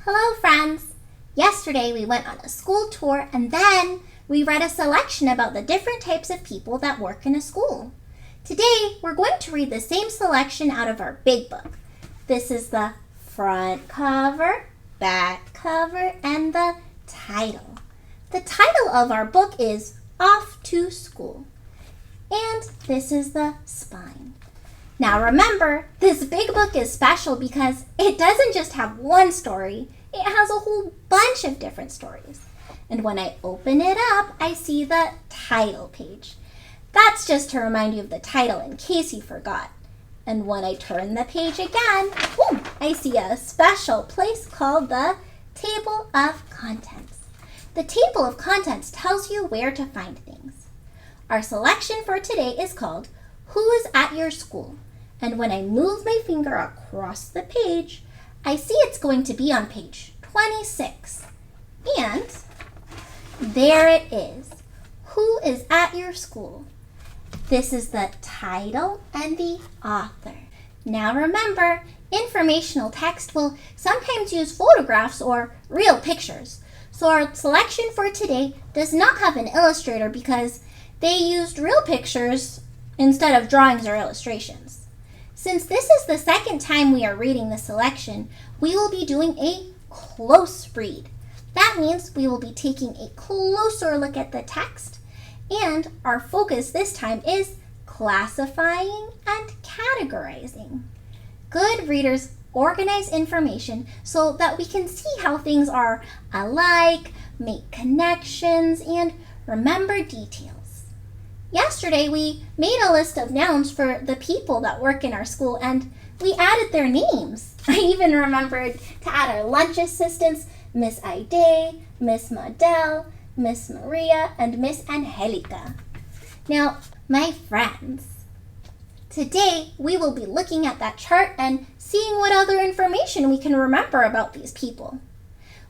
Hello, friends! Yesterday we went on a school tour and then we read a selection about the different types of people that work in a school. Today we're going to read the same selection out of our big book. This is the front cover, back cover, and the title. The title of our book is Off to School. And this is the spine. Now remember, this big book is special because it doesn't just have one story, it has a whole bunch of different stories. And when I open it up, I see the title page. That's just to remind you of the title in case you forgot. And when I turn the page again, I see a special place called the Table of Contents. The Table of Contents tells you where to find things. Our selection for today is called Who is at Your School? And when I move my finger across the page, I see it's going to be on page 26. And there it is. Who is at your school? This is the title and the author. Now remember, informational text will sometimes use photographs or real pictures. So our selection for today does not have an illustrator because they used real pictures instead of drawings or illustrations. Since this is the second time we are reading the selection, we will be doing a close read. That means we will be taking a closer look at the text, and our focus this time is classifying and categorizing. Good readers organize information so that we can see how things are alike, make connections, and remember details. Yesterday, we made a list of nouns for the people that work in our school, and we added their names. I even remembered to add our lunch assistants, Miss Aide, Miss Madel, Miss Maria, and Miss Angelica. Now, my friends, today we will be looking at that chart and seeing what other information we can remember about these people.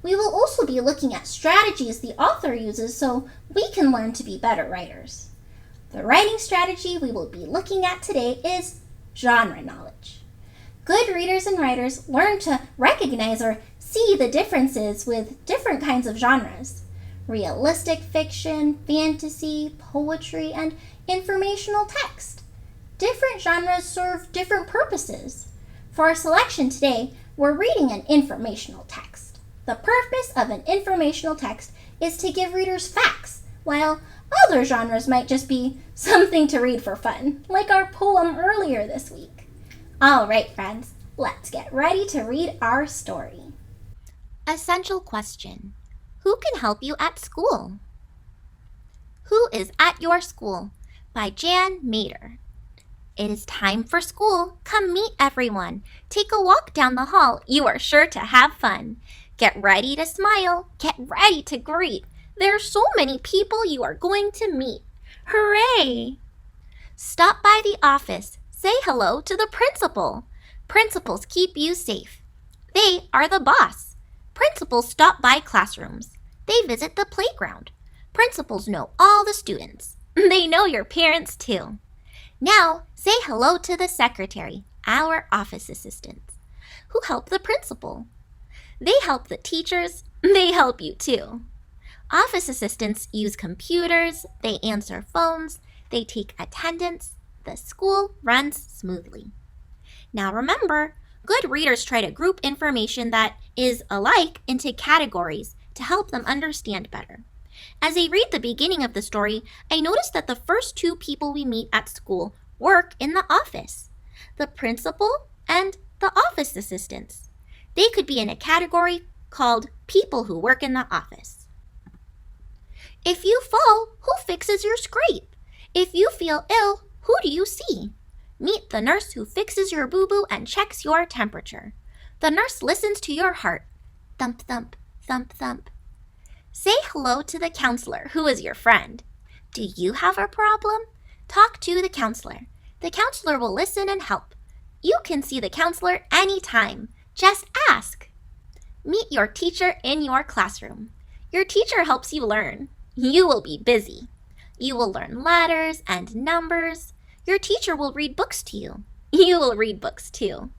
We will also be looking at strategies the author uses so we can learn to be better writers. The writing strategy we will be looking at today is genre knowledge. Good readers and writers learn to recognize or see the differences with different kinds of genres: realistic fiction, fantasy, poetry, and informational text. Different genres serve different purposes. For our selection today, we're reading an informational text. The purpose of an informational text is to give readers facts, while other genres might just be something to read for fun, like our poem earlier this week. All right, friends, let's get ready to read our story. Essential question: who can help you at school? Who is at your school? By Jan Mader. It is time for school. Come meet everyone. Take a walk down the hall. You are sure to have fun. Get ready to smile. Get ready to greet. There are so many people you are going to meet. Hooray! Stop by the office. Say hello to the principal. Principals keep you safe. They are the boss. Principals stop by classrooms. They visit the playground. Principals know all the students. They know your parents too. Now, say hello to the secretary, our office assistants, who help the principal. They help the teachers. They help you too. Office assistants use computers, they answer phones, they take attendance. The school runs smoothly. Now remember, good readers try to group information that is alike into categories to help them understand better. As I read the beginning of the story, I noticed that the first two people we meet at school work in the office: the principal and the office assistants. They could be in a category called people who work in the office. If you fall, who fixes your scrape? If you feel ill, who do you see? Meet the nurse who fixes your boo-boo and checks your temperature. The nurse listens to your heart. Thump, thump, thump, thump. Say hello to the counselor, who is your friend. Do you have a problem? Talk to the counselor. The counselor will listen and help. You can see the counselor anytime. Just ask. Meet your teacher in your classroom. Your teacher helps you learn. You will be busy. You will learn letters and numbers. Your teacher will read books to you. You will read books too.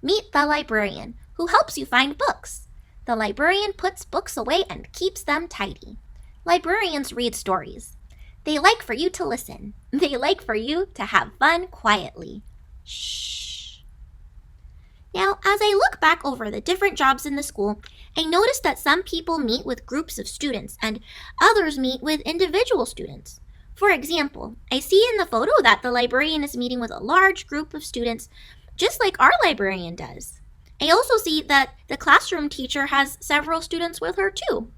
Meet the librarian, who helps you find books. The librarian puts books away and keeps them tidy. Librarians read stories. They like for you to listen. They like for you to have fun quietly. Shh. Now, as I look back over the different jobs in the school, I notice that some people meet with groups of students and others meet with individual students. For example, I see in the photo that the librarian is meeting with a large group of students, just like our librarian does. I also see that the classroom teacher has several students with her too.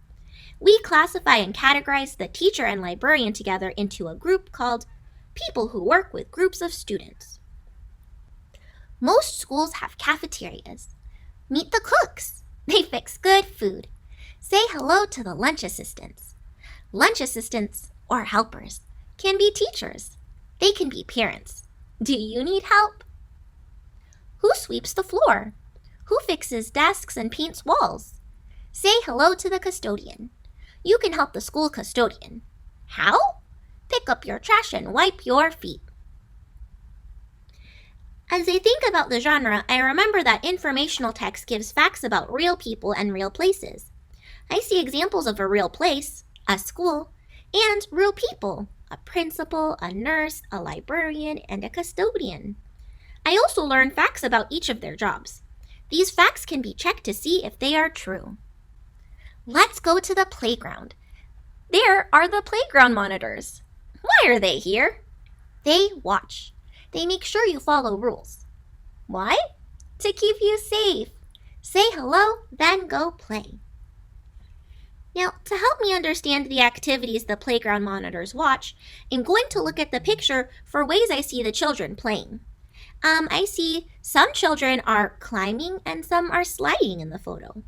We classify and categorize the teacher and librarian together into a group called people who work with groups of students. Most schools have cafeterias. Meet the cooks. They fix good food. Say hello to the lunch assistants. Lunch assistants, or helpers, can be teachers. They can be parents. Do you need help? Who sweeps the floor? Who fixes desks and paints walls? Say hello to the custodian. You can help the school custodian. How? Pick up your trash and wipe your feet. As I think about the genre, I remember that informational text gives facts about real people and real places. I see examples of a real place, a school, and real people, a principal, a nurse, a librarian, and a custodian. I also learn facts about each of their jobs. These facts can be checked to see if they are true. Let's go to the playground. There are the playground monitors. Why are they here? They watch. They make sure you follow rules. Why? To keep you safe. Say hello, then go play. Now, to help me understand the activities the playground monitors watch, I'm going to look at the picture for ways I see the children playing. I see some children are climbing and some are sliding in the photo.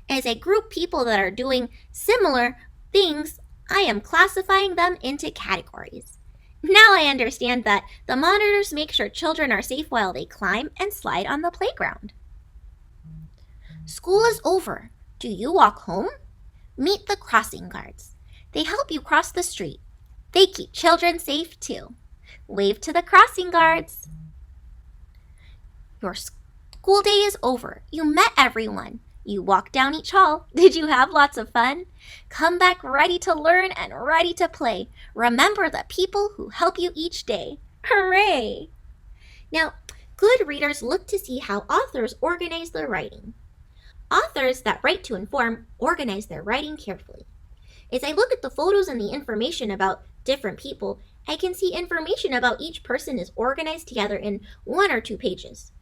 As I group people that are doing similar things, I am classifying them into categories. Now I understand that the monitors make sure children are safe while they climb and slide on the playground. School is over. Do you walk home? Meet the crossing guards. They help you cross the street. They keep children safe too. Wave to the crossing guards. Your school day is over. You met everyone. You walked down each hall. Did you have lots of fun? Come back ready to learn and ready to play. Remember the people who help you each day. Hooray! Now, good readers look to see how authors organize their writing. Authors that write to inform organize their writing carefully. As I look at the photos and the information about different people, I can see information about each person is organized together in 1 or 2 pages.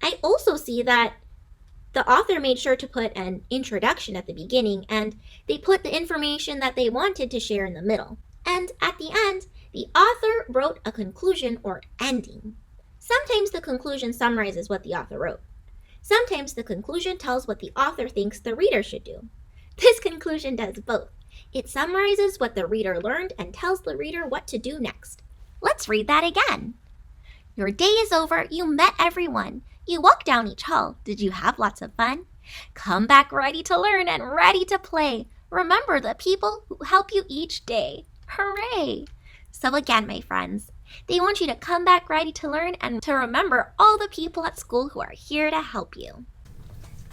I also see that the author made sure to put an introduction at the beginning, and they put the information that they wanted to share in the middle. And at the end, the author wrote a conclusion or ending. Sometimes the conclusion summarizes what the author wrote. Sometimes the conclusion tells what the author thinks the reader should do. This conclusion does both. It summarizes what the reader learned and tells the reader what to do next. Let's read that again. Your day is over. You met everyone. You walked down each hall. Did you have lots of fun? Come back ready to learn and ready to play. Remember the people who help you each day. Hooray! So again, my friends, they want you to come back ready to learn and to remember all the people at school who are here to help you.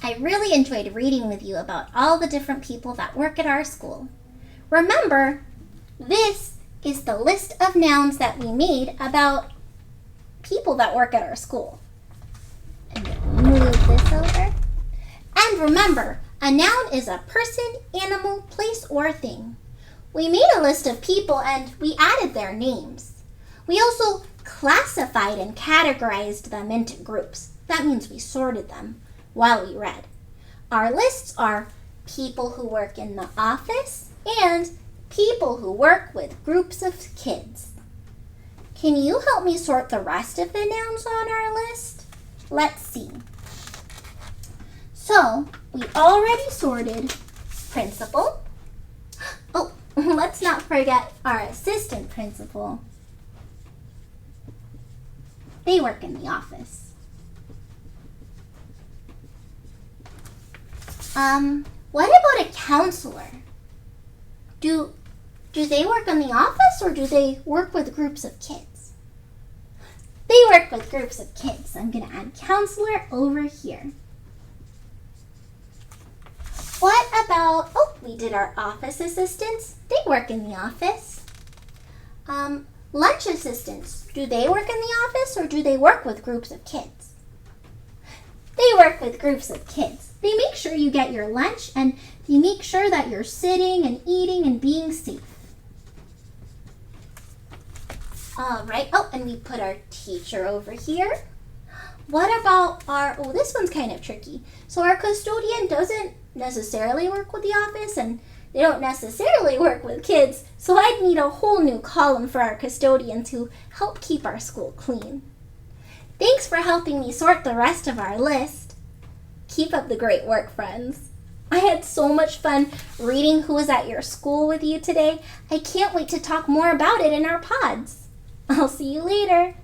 I really enjoyed reading with you about all the different people that work at our school. Remember, this is the list of nouns that we made about people that work at our school. Move this over. And remember, a noun is a person, animal, place, or thing. We made a list of people and we added their names. We also classified and categorized them into groups. That means we sorted them while we read. Our lists are people who work in the office and people who work with groups of kids. Can you help me sort the rest of the nouns on our list? Let's see. So, we already sorted principal. Oh, let's not forget our assistant principal. They work in the office. What about a counselor? Do they work in the office or do they work with groups of kids? They work with groups of kids. I'm going to add counselor over here. about, we did our office assistants. They work in the office. Lunch assistants, do they work in the office or do they work with groups of kids? They work with groups of kids. They make sure you get your lunch and they make sure that you're sitting and eating and being safe. All right, and we put our teacher over here. What about this one's kind of tricky. So our custodian doesn't necessarily work with the office and they don't necessarily work with kids, so I'd need a whole new column for our custodian to help keep our school clean. Thanks for helping me sort the rest of our list. Keep up the great work, friends. I had so much fun reading Who Was at Your School with you today. I can't wait to talk more about it in our pods. I'll see you later.